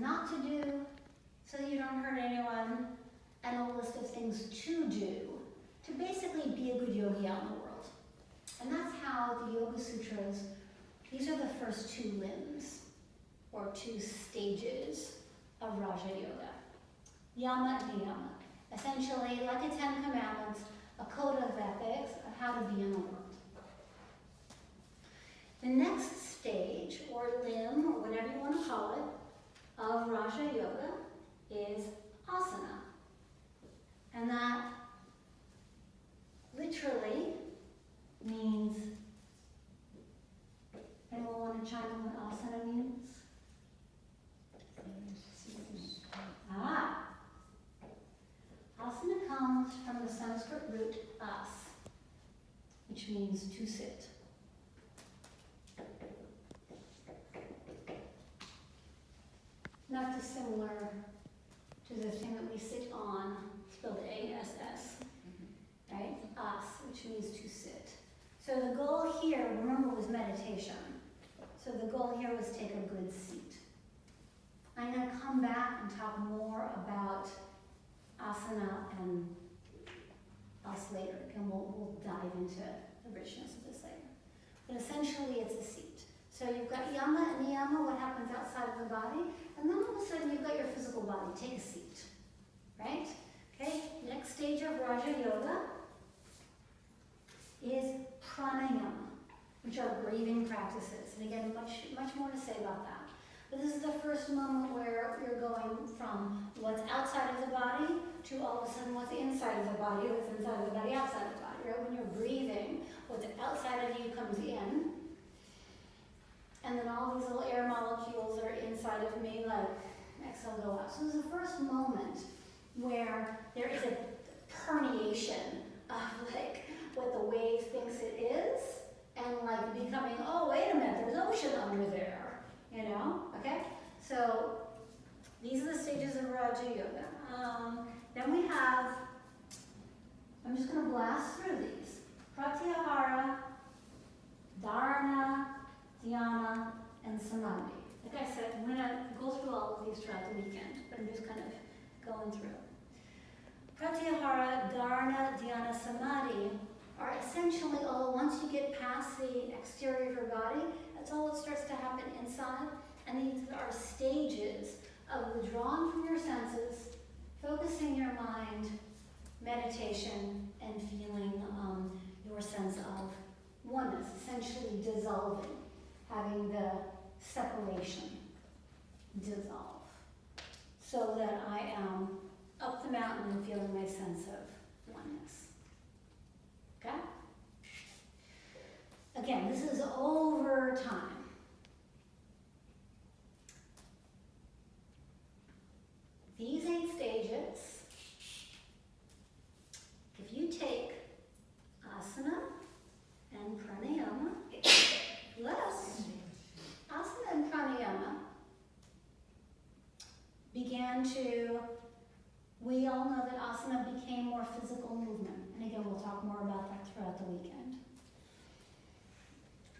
not to do so that you don't hurt anyone, and a list of things to do to basically be a good yogi out in the world. And that's how the Yoga Sutras, these are the first two limbs, or two stages of Raja Yoga. Yama and Niyama. Essentially, like the 10 Commandments, a code of ethics of how to be in the world. The next stage, or limb, or whatever you want to call it, of Raja Yoga is asana. And that literally means, anyone want to chime in what asana means? Asana comes from the Sanskrit root as, which means to sit. Not dissimilar to the thing that we sit on, spelled A-S-S, right? As, which means to sit. So the goal here, remember, was meditation. So the goal here was take a good seat. I'm going to come back and talk more about asana and us later, and we'll dive into the richness of this later. But essentially, it's a seat. So you've got yama and niyama, what happens outside of the body, and then all of a sudden you've got your physical body. Take a seat, right? Okay, next stage of Raja Yoga is pranayama, which are breathing practices. And again, much more to say about that. But this is the first moment where you're going from what's outside of the body to all of a sudden what's inside of the body, what's inside of the body, outside of the body, right? When you're breathing, what's outside of you comes in, and then all these little air molecules that are inside of me, like, exhale, go out. So this is the first moment where there is a permeation of, like, what the wave thinks it is, and, like, becoming, oh, wait a minute, there's ocean under there. You know, okay? So these are the stages of Raja Yoga. Then we have, I'm just going to blast through these. Pratyahara, Dharana, Dhyana, and Samadhi. Like I said, I'm going to go through all of these throughout the weekend, but I'm just kind of going through. Pratyahara, Dharana, Dhyana, Samadhi are essentially all, once you get past the exterior of your body, that's all that starts to happen inside. And these are stages of withdrawing from your senses, focusing your mind, meditation, and feeling your sense of oneness, essentially dissolving, having the separation dissolve, so that I am up the mountain and feeling my sense of oneness. Okay? Again, this is over time. These 8 stages, if you take asana and pranayama, asana and pranayama began to, we all know that asana became more physical movement. And again, we'll talk more about that throughout the weekend.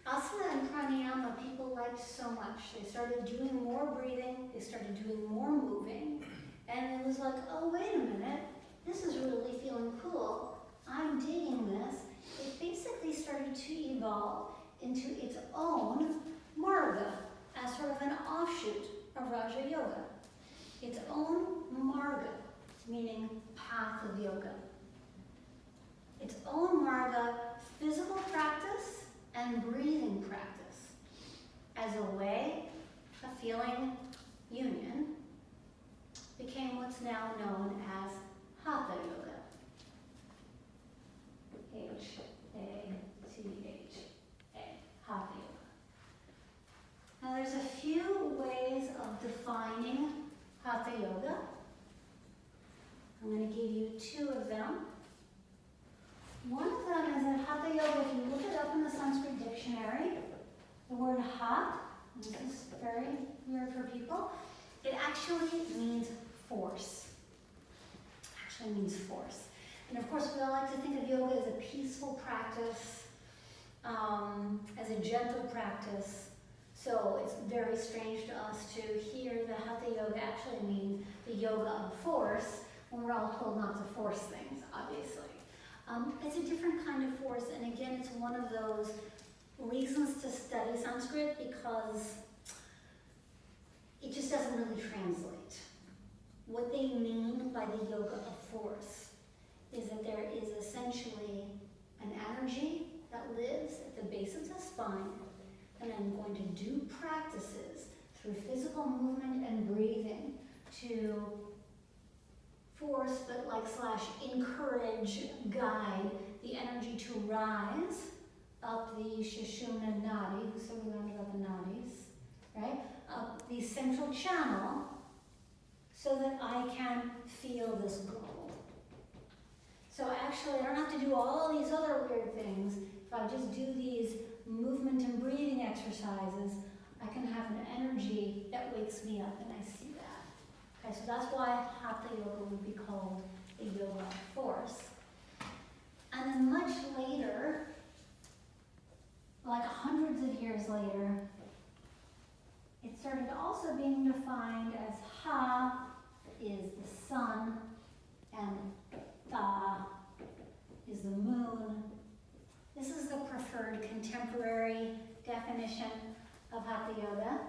Asana and pranayama people liked so much. They started doing more breathing, they started doing more moving, and it was like, oh, wait a minute, this is really feeling cool. I'm digging this. It basically started to evolve into its own marga, as sort of an offshoot of Raja Yoga. Its own marga, meaning path of yoga. Its own marga, physical practice and breathing practice as a way of feeling union became what's now known as Hatha Yoga. Hatha Yoga. Now there's a few ways of defining Hatha Yoga. I'm going to give you 2 of them. One of them is that Hatha Yoga, if you look it up in the Sanskrit dictionary, the word hat, this is very weird for people, it actually means force. Actually means force. And of course, we all like to think of yoga as a peaceful practice, as a gentle practice. So it's very strange to us to hear the Hatha Yoga actually means the yoga of force, when we're all told not to force things, obviously. It's a different kind of force, and again, it's one of those reasons to study Sanskrit because it just doesn't really translate. What they mean by the yoga of force is that there is essentially an energy that lives at the base of the spine, and I'm going to do practices through physical movement and breathing to force, but like slash encourage, guide the energy to rise up the Sushumna Nadi, so we learned about the nadis, right? Up the central channel so that I can feel this goal. So actually, I don't have to do all these other weird things. If I just do these movement and breathing exercises, I can have an energy that wakes me up, and I see that. Okay, so that's why Hatha Yoga would be called the yoga of force. And then much later, like hundreds of years later, it started also being defined as Ha is the sun and Tha is the moon. This is the preferred contemporary definition of Hatha Yoga.